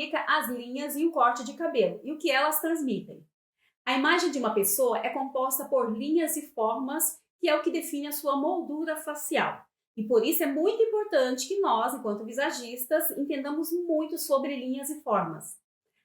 significa as linhas e o corte de cabelo e o que elas transmitem. A imagem de uma pessoa é composta por linhas e formas, que é o que define a sua moldura facial. E por isso é muito importante que nós, enquanto visagistas, entendamos muito sobre linhas e formas.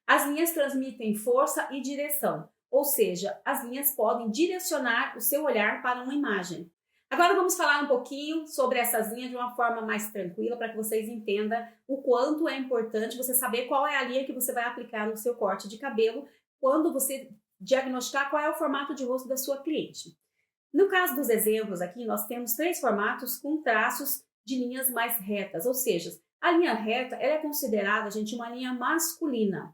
As linhas transmitem força e direção, ou seja, as linhas podem direcionar o seu olhar para uma imagem. Agora vamos falar um pouquinho sobre essas linhas de uma forma mais tranquila, para que vocês entendam o quanto é importante você saber qual é a linha que você vai aplicar no seu corte de cabelo quando você diagnosticar qual é o formato de rosto da sua cliente. No caso dos exemplos aqui, nós temos 3 formatos com traços de linhas mais retas, ou seja, a linha reta ela é considerada, gente, uma linha masculina.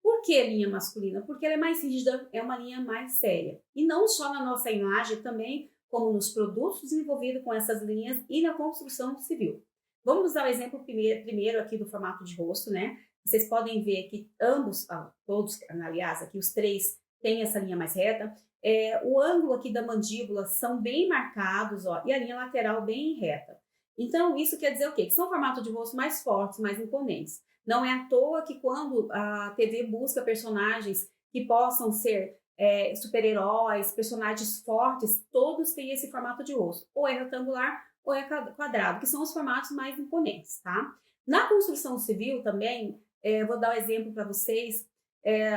Por que linha masculina? Porque ela é mais rígida, é uma linha mais séria. E não só na nossa imagem, também como nos produtos desenvolvidos com essas linhas e na construção civil. Vamos dar o exemplo primeiro aqui do formato de rosto, né? Vocês podem ver que ambos, todos, aliás, aqui os 3 têm essa linha mais reta. O ângulo aqui da mandíbula são bem marcados, ó, e a linha lateral bem reta. Então, isso quer dizer o quê? Que são formatos de rosto mais fortes, mais imponentes. Não é à toa que quando a TV busca personagens que possam ser super-heróis, personagens fortes, todos têm esse formato de rosto. Ou é retangular ou é quadrado, que são os formatos mais imponentes, tá? Na construção civil também, vou dar um exemplo para vocês.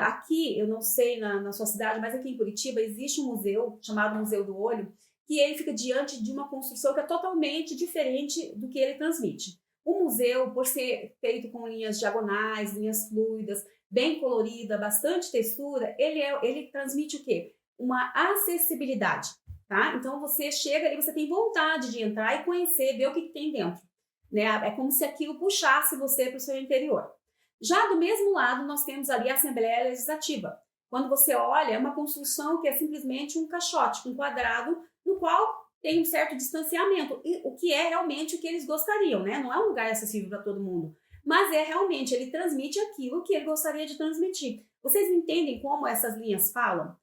Aqui, eu não sei na sua cidade, mas aqui em Curitiba existe um museu chamado Museu do Olho, que ele fica diante de uma construção que é totalmente diferente do que ele transmite. O museu, por ser feito com linhas diagonais, linhas fluidas, bem colorida, bastante textura, ele transmite o quê? Uma acessibilidade, tá? Então você chega e você tem vontade de entrar e conhecer, ver o que tem dentro, né? É como se aquilo puxasse você para o seu interior. Já do mesmo lado, nós temos ali a Assembleia Legislativa. Quando você olha, é uma construção que é simplesmente um caixote, um quadrado, no qual tem um certo distanciamento, o que é realmente o que eles gostariam, né? Não é um lugar acessível para todo mundo, mas realmente, ele transmite aquilo que ele gostaria de transmitir. Vocês entendem como essas linhas falam?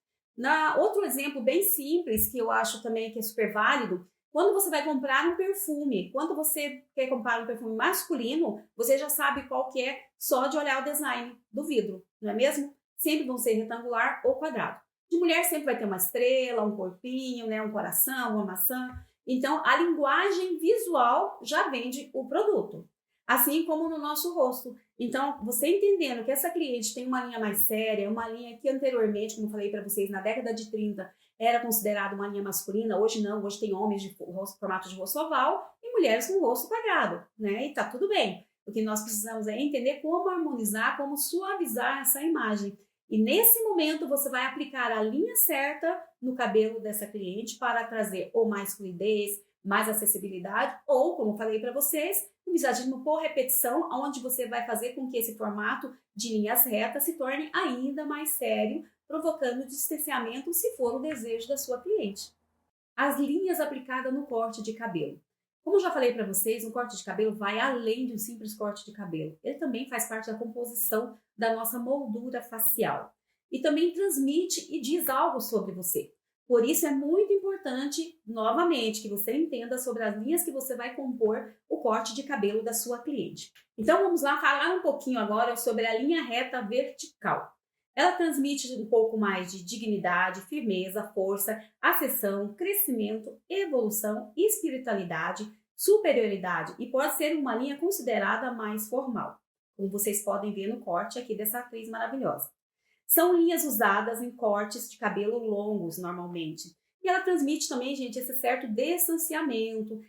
Outro exemplo bem simples, que eu acho também que é super válido, quando você vai comprar um perfume, quando você quer comprar um perfume masculino, você já sabe qual que é só de olhar o design do vidro, não é mesmo? Sempre vão ser retangular ou quadrado. De mulher sempre vai ter uma estrela, um corpinho, né, um coração, uma maçã. Então, a linguagem visual já vende o produto, assim como no nosso rosto. Então, você entendendo que essa cliente tem uma linha mais séria, uma linha que anteriormente, como eu falei para vocês, na década de 30, era considerada uma linha masculina, hoje não, hoje tem homens de formato de rosto oval e mulheres com rosto quadrado, né? E tá tudo bem. O que nós precisamos é entender como harmonizar, como suavizar essa imagem. E nesse momento você vai aplicar a linha certa no cabelo dessa cliente para trazer ou mais fluidez, mais acessibilidade, ou, como falei para vocês, um visagismo por repetição, onde você vai fazer com que esse formato de linhas retas se torne ainda mais sério, provocando distanciamento se for o desejo da sua cliente. As linhas aplicadas no corte de cabelo. Como eu já falei para vocês, um corte de cabelo vai além de um simples corte de cabelo. Ele também faz parte da composição da nossa moldura facial. E também transmite e diz algo sobre você. Por isso é muito importante, novamente, que você entenda sobre as linhas que você vai compor o corte de cabelo da sua cliente. Então vamos lá falar um pouquinho agora sobre a linha reta vertical. Ela transmite um pouco mais de dignidade, firmeza, força, acessão, crescimento, evolução, espiritualidade, superioridade e pode ser uma linha considerada mais formal, como vocês podem ver no corte aqui dessa atriz maravilhosa. São linhas usadas em cortes de cabelo longos, normalmente. E ela transmite também, gente, esse certo distanciamento,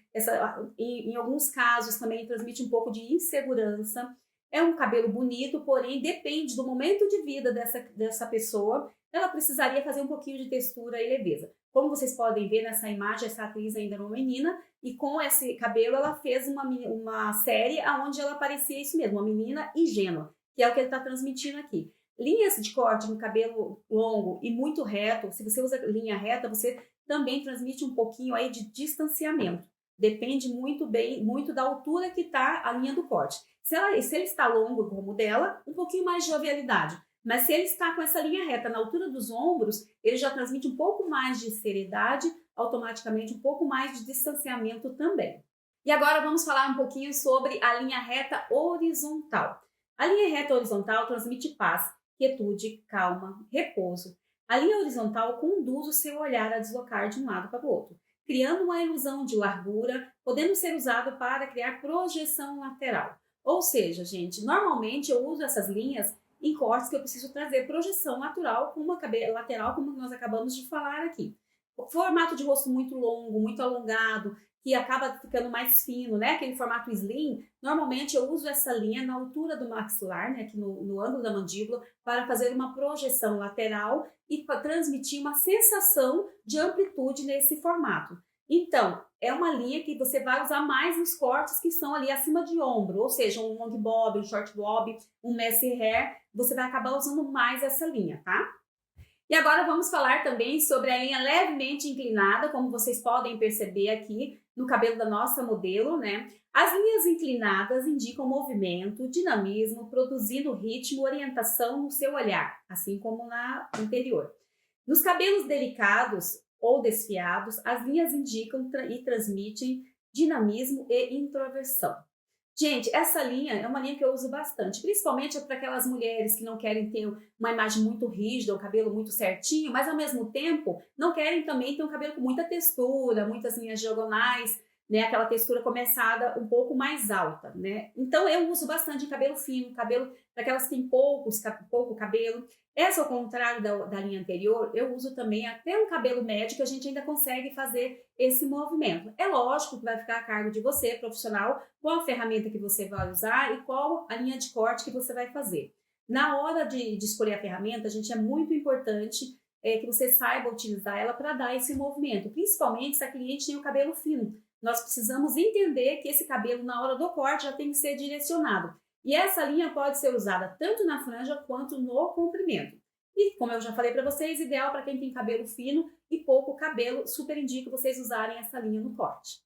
em alguns casos também transmite um pouco de insegurança. É um cabelo bonito, porém depende do momento de vida dessa pessoa. Ela precisaria fazer um pouquinho de textura e leveza. Como vocês podem ver nessa imagem, essa atriz ainda era uma menina e com esse cabelo ela fez uma série onde ela parecia isso mesmo, uma menina ingênua, que é o que ele está transmitindo aqui. Linhas de corte no cabelo longo e muito reto, se você usa linha reta, você também transmite um pouquinho aí de distanciamento. Depende muito da altura que está a linha do corte. Se ele está longo como o dela, um pouquinho mais de jovialidade. Mas se ele está com essa linha reta na altura dos ombros, ele já transmite um pouco mais de seriedade, automaticamente um pouco mais de distanciamento também. E agora vamos falar um pouquinho sobre a linha reta horizontal. A linha reta horizontal transmite paz, quietude, calma, repouso. A linha horizontal conduz o seu olhar a deslocar de um lado para o outro, criando uma ilusão de largura, podendo ser usado para criar projeção lateral. Ou seja, gente, normalmente eu uso essas linhas em cortes que eu preciso trazer projeção lateral, como nós acabamos de falar aqui. O formato de rosto muito longo, muito alongado, que acaba ficando mais fino, né? Aquele formato slim, normalmente eu uso essa linha na altura do maxilar, né? Aqui no ângulo da mandíbula, para fazer uma projeção lateral e para transmitir uma sensação de amplitude nesse formato. Então, é uma linha que você vai usar mais nos cortes que são ali acima de ombro, ou seja, um long bob, um short bob, um messy hair, você vai acabar usando mais essa linha, tá? E agora vamos falar também sobre a linha levemente inclinada, como vocês podem perceber aqui no cabelo da nossa modelo, né? As linhas inclinadas indicam movimento, dinamismo, produzindo ritmo, orientação no seu olhar, assim como na anterior. Nos cabelos delicados ou desfiados, as linhas indicam e transmitem dinamismo e introversão. Gente, essa linha é uma linha que eu uso bastante, principalmente para aquelas mulheres que não querem ter uma imagem muito rígida, o cabelo muito certinho, mas ao mesmo tempo não querem também ter um cabelo com muita textura, muitas linhas diagonais, né? Aquela textura começada um pouco mais alta, né? Então eu uso bastante cabelo fino, cabelo para aquelas que têm pouco cabelo. Essa, ao contrário da linha anterior, eu uso também até um cabelo médio que a gente ainda consegue fazer esse movimento. É lógico que vai ficar a cargo de você, profissional, qual a ferramenta que você vai usar e qual a linha de corte que você vai fazer. Na hora de escolher a ferramenta, gente, é muito importante que você saiba utilizar ela para dar esse movimento, principalmente se a cliente tem o cabelo fino. Nós precisamos entender que esse cabelo, na hora do corte, já tem que ser direcionado. E essa linha pode ser usada tanto na franja quanto no comprimento. E, como eu já falei para vocês, ideal para quem tem cabelo fino e pouco cabelo, super indico vocês usarem essa linha no corte.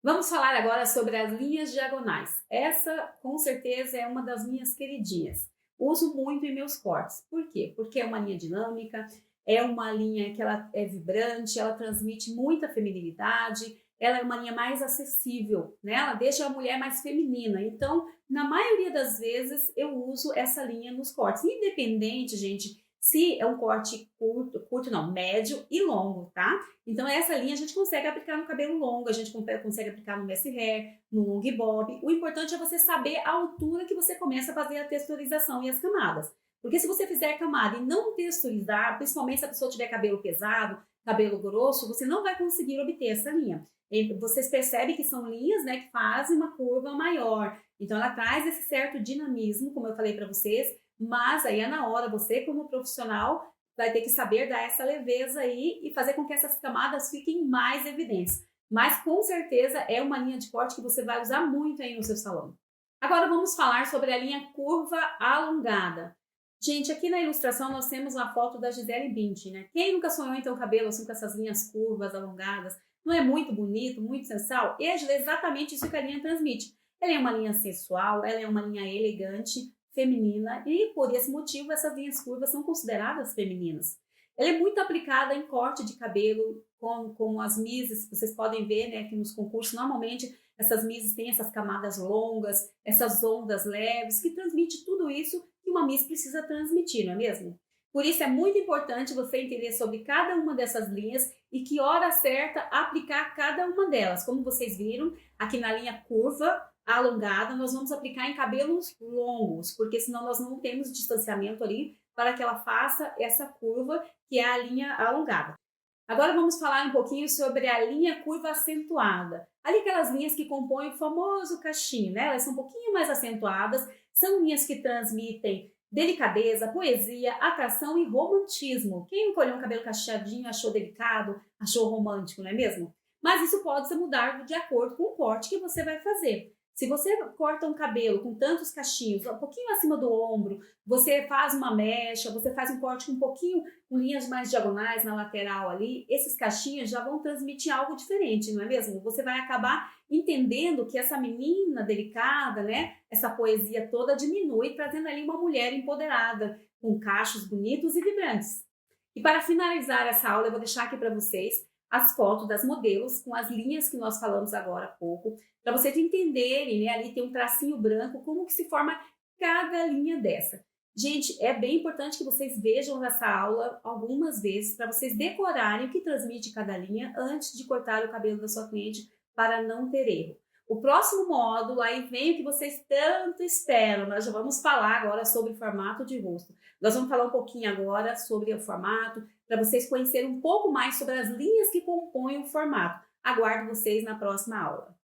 Vamos falar agora sobre as linhas diagonais. Essa, com certeza, é uma das minhas queridinhas. Uso muito em meus cortes. Por quê? Porque é uma linha dinâmica, é uma linha que ela é vibrante, ela transmite muita feminilidade, ela é uma linha mais acessível, né? Ela deixa a mulher mais feminina. Então, na maioria das vezes, eu uso essa linha nos cortes. Independente, gente, se é um corte curto não, médio e longo, tá? Então, essa linha a gente consegue aplicar no cabelo longo, a gente consegue aplicar no messy hair, no long bob. O importante é você saber a altura que você começa a fazer a texturização e as camadas. Porque se você fizer camada e não texturizar, principalmente se a pessoa tiver cabelo pesado, cabelo grosso, você não vai conseguir obter essa linha. Vocês percebem que são linhas, né, que fazem uma curva maior. Então, ela traz esse certo dinamismo, como eu falei para vocês, mas aí é na hora, você como profissional vai ter que saber dar essa leveza aí e fazer com que essas camadas fiquem mais evidentes. Mas, com certeza, é uma linha de corte que você vai usar muito aí no seu salão. Agora, vamos falar sobre a linha curva alongada. Gente, aqui na ilustração nós temos uma foto da Gisele Bündchen, né? Quem nunca sonhou em ter um cabelo assim com essas linhas curvas, alongadas? Não é muito bonito, muito sensual? E é exatamente isso que a linha transmite. Ela é uma linha sensual, ela é uma linha elegante, feminina, e por esse motivo essas linhas curvas são consideradas femininas. Ela é muito aplicada em corte de cabelo, como as misses, vocês podem ver, né, que nos concursos, normalmente essas misses têm essas camadas longas, essas ondas leves, que transmite tudo isso que uma miss precisa transmitir, não é mesmo? Por isso é muito importante você entender sobre cada uma dessas linhas e que hora certa aplicar cada uma delas. Como vocês viram, aqui na linha curva alongada, nós vamos aplicar em cabelos longos, porque senão nós não temos distanciamento ali para que ela faça essa curva, que é a linha alongada. Agora vamos falar um pouquinho sobre a linha curva acentuada. Ali aquelas linhas que compõem o famoso cachinho, né? Elas são um pouquinho mais acentuadas, são linhas que transmitem delicadeza, poesia, atração e romantismo. Quem nunca olhou um cabelo cacheadinho achou delicado, achou romântico, não é mesmo? Mas isso pode ser mudado de acordo com o corte que você vai fazer. Se você corta um cabelo com tantos cachinhos, um pouquinho acima do ombro, você faz uma mecha, você faz um corte com um pouquinho, com linhas mais diagonais na lateral ali, esses cachinhos já vão transmitir algo diferente, não é mesmo? Você vai acabar entendendo que essa menina delicada, né, essa poesia toda diminui, trazendo ali uma mulher empoderada, com cachos bonitos e vibrantes. E para finalizar essa aula, eu vou deixar aqui para vocês as fotos das modelos com as linhas que nós falamos agora há pouco, para vocês entenderem, né, ali tem um tracinho branco, como que se forma cada linha dessa. Gente, é bem importante que vocês vejam essa aula algumas vezes para vocês decorarem o que transmite cada linha antes de cortar o cabelo da sua cliente para não ter erro. O próximo módulo, aí vem o que vocês tanto esperam. Nós já vamos falar agora sobre formato de rosto. Nós vamos falar um pouquinho agora sobre o formato, para vocês conhecerem um pouco mais sobre as linhas que compõem o formato. Aguardo vocês na próxima aula.